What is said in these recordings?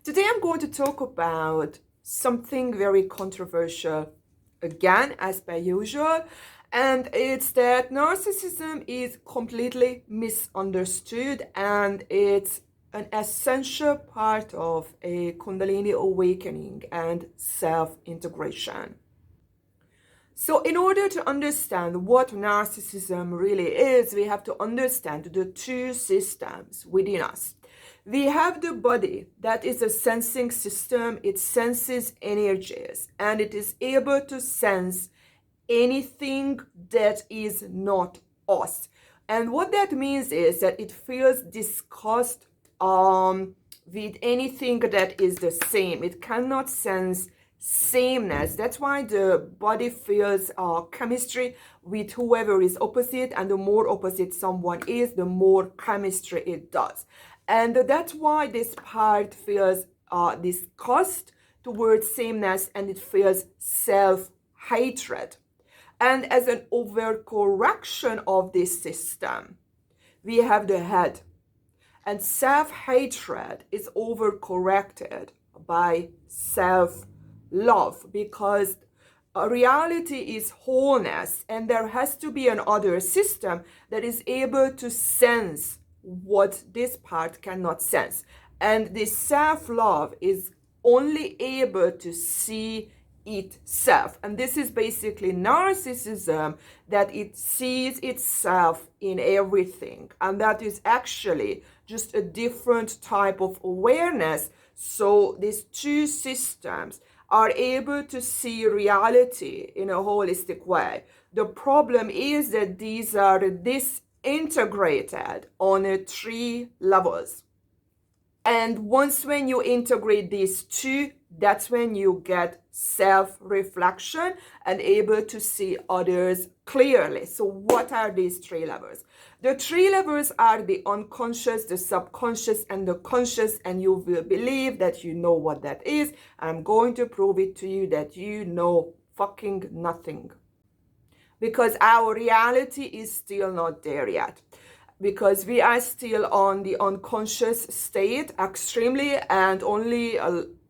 Today I'm going to talk about something very controversial, again, as per usual, and it's that narcissism is completely misunderstood and it's an essential part of a Kundalini awakening and self-integration. So in order to understand what narcissism really is, we have to understand the two systems within us. We have the body that is a sensing system. It senses energies and it is able to sense anything that is not us. And what that means is that it feels disgust with anything that is the same. It cannot sense sameness. That's why the body feels chemistry with whoever is opposite, and the more opposite someone is, the more chemistry it does. And that's why this part feels disgust towards sameness, and it feels self-hatred. And as an overcorrection of this system, we have the head. And self-hatred is overcorrected by self-love, because reality is wholeness, and there has to be another system that is able to sense what this part cannot sense. And this self-love is only able to see itself. And this is basically narcissism, that it sees itself in everything. And that is actually just a different type of awareness. So these two systems are able to see reality in a holistic way. The problem is that these are disintegrated on 3 levels. And once when you integrate these two, that's when you get self-reflection and able to see others clearly. So what are these 3 levels? The 3 levels are the unconscious, the subconscious, and the conscious, and you will believe that you know what that is. I'm going to prove it to you that you know fucking nothing. Because our reality is still not there yet. Because we are still on the unconscious state extremely, and only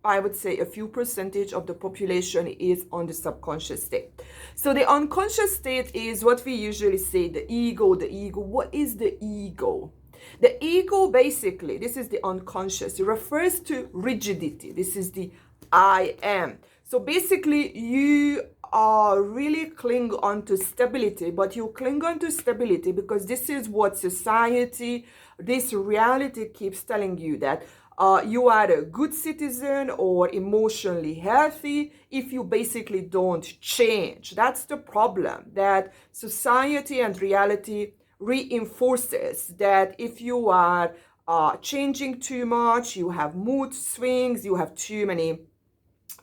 I would say a few percentage of the population is on the subconscious state. So the unconscious state is what we usually say the ego. What is the ego? The ego, basically, this is the unconscious. It refers to rigidity. This is the I am. So basically you really cling on to stability, but you cling on to stability because this is what society, this reality keeps telling you, that you are a good citizen or emotionally healthy if you basically don't change. That's the problem, that society and reality reinforces that if you are changing too much, you have mood swings, you have too many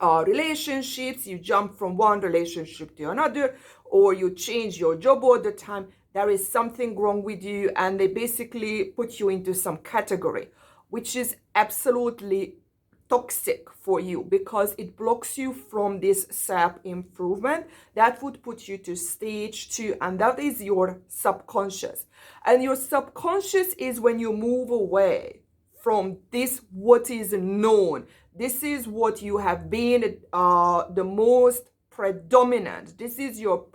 relationships, you jump from one relationship to another, or you change your job all the time, there is something wrong with you, and they basically put you into some category, which is absolutely toxic for you because it blocks you from this self-improvement that would put you to stage 2, and that is your subconscious. And your subconscious is when you move away from this, what is known. This is what you have been the most predominant. This is your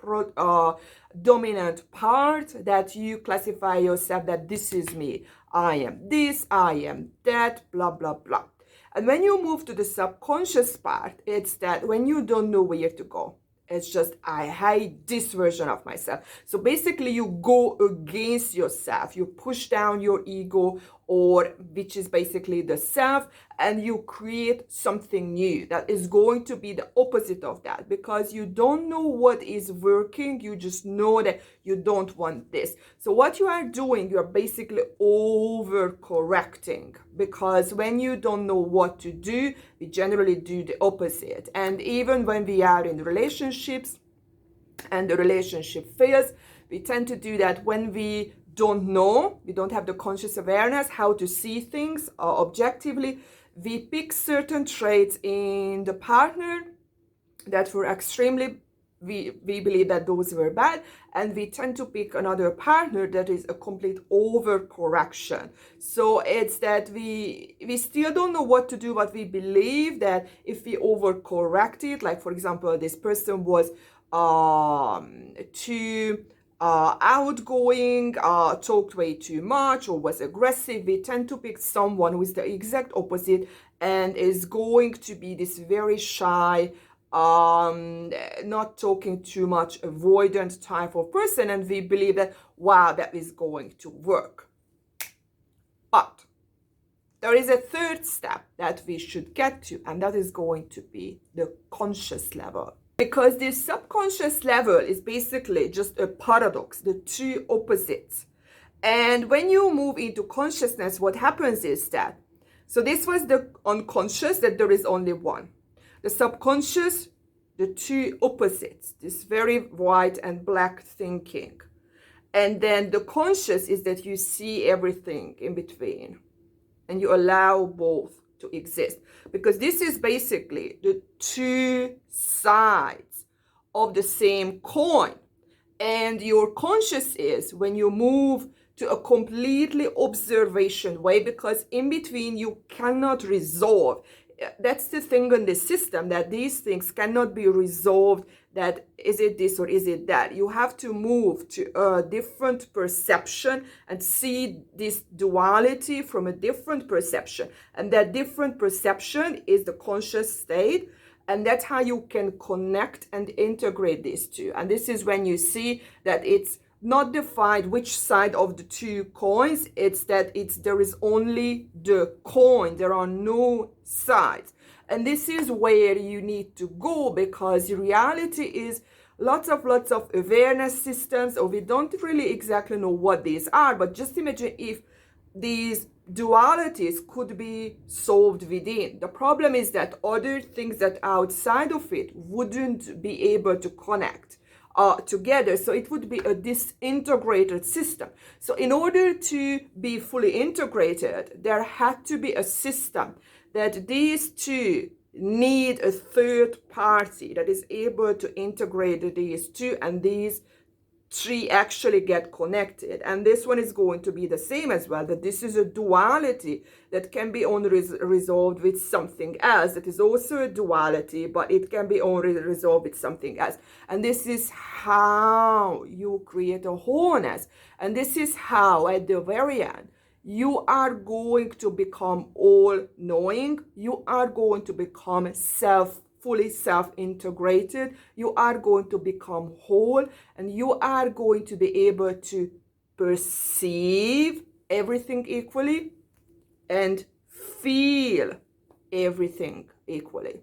dominant part, that you classify yourself that this is me. I am this, I am that, blah, blah, blah. And when you move to the subconscious part, it's that when you don't know where to go. It's just, I hate this version of myself. So basically you go against yourself. You push down your ego, or which is basically the self, and you create something new that is going to be the opposite of that, because you don't know what is working. You just know that you don't want this. So what you are doing, you are basically overcorrecting, because when you don't know what to do, we generally do the opposite. And even when we are in relationships and the relationship fails, we tend to do that when we don't know, we don't have the conscious awareness how to see things objectively. We pick certain traits in the partner that were extremely we believe that those were bad, and we tend to pick another partner that is a complete overcorrection. So it's that we still don't know what to do, but we believe that if we overcorrect it, like for example, this person was too outgoing, talked way too much, or was aggressive, we tend to pick someone who is the exact opposite and is going to be this very shy, not talking too much, avoidant type of person, and we believe that, wow, that is going to work. But there is a third step that we should get to, and that is going to be the conscious level. Because the subconscious level is basically just a paradox, the two opposites. And when you move into consciousness, what happens is that, so this was the unconscious, that there is only one. The subconscious, the two opposites, this very white and black thinking. And then the conscious is that you see everything in between and you allow both to exist, because this is basically the two sides of the same coin. And your conscious is when you move to a completely observation way, because in between you cannot resolve. That's the thing in the system, that these things cannot be resolved, that is it this or is it that. You have to move to a different perception and see this duality from a different perception. And that different perception is the conscious state. And that's how you can connect and integrate these two. And this is when you see that it's not defined which side of the two coins, it's that there is only the coin, there are no sides. And this is where you need to go, because reality is lots of awareness systems, or we don't really exactly know what these are, but just imagine if these dualities could be solved within. The problem is that other things that outside of it wouldn't be able to connect together, so it would be a disintegrated system. So in order to be fully integrated, there had to be a system that these two need a third party that is able to integrate these two, and these three actually get connected. And this one is going to be the same as well, that this is a duality that can be only resolved with something else, that is also a duality, but it can be only resolved with something else. And this is how you create a wholeness, and this is how at the very end you are going to become all-knowing, you are going to become fully self-integrated, you are going to become whole, and you are going to be able to perceive everything equally and feel everything equally.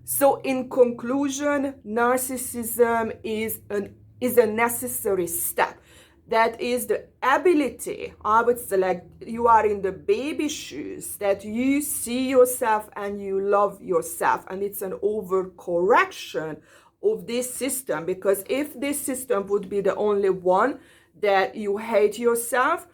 So in conclusion, narcissism is a necessary step. That is the ability, I would say, like you are in the baby shoes, that you see yourself and you love yourself. And it's an overcorrection of this system, because if this system would be the only one that you hate yourself,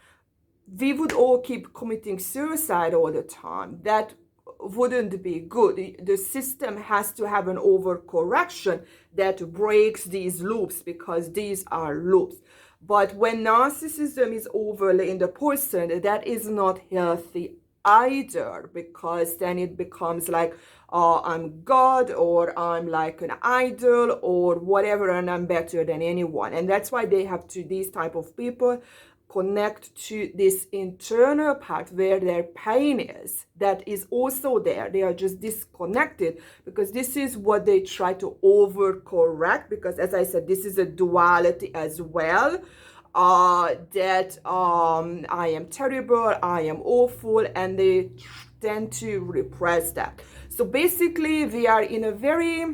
we would all keep committing suicide all the time. That wouldn't be good. The system has to have an overcorrection that breaks these loops, because these are loops. But when narcissism is overly in the person, that is not healthy either, because then it becomes like, I'm God, or I'm like an idol, or whatever, and I'm better than anyone. And that's why they have to, these type of people, connect to this internal part where their pain is, that is also there. They are just disconnected, because this is what they try to overcorrect, because as I said, this is a duality as well, that I am terrible, I am awful, and they tend to repress that. So basically we are in a very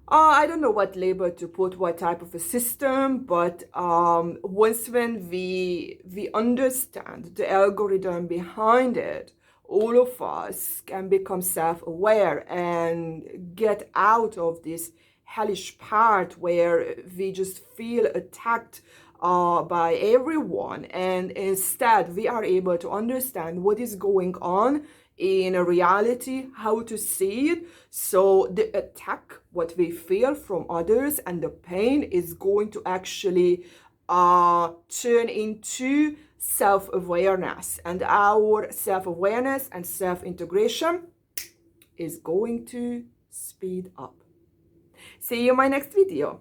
I don't know what label to put, what type of a system, but once when we understand the algorithm behind it, all of us can become self-aware and get out of this hellish part where we just feel attacked by everyone, and instead we are able to understand what is going on in reality, how to see it. So the attack, what we feel from others, and the pain is going to actually turn into self-awareness, and our self-awareness and self-integration is going to speed up. See you in my next video.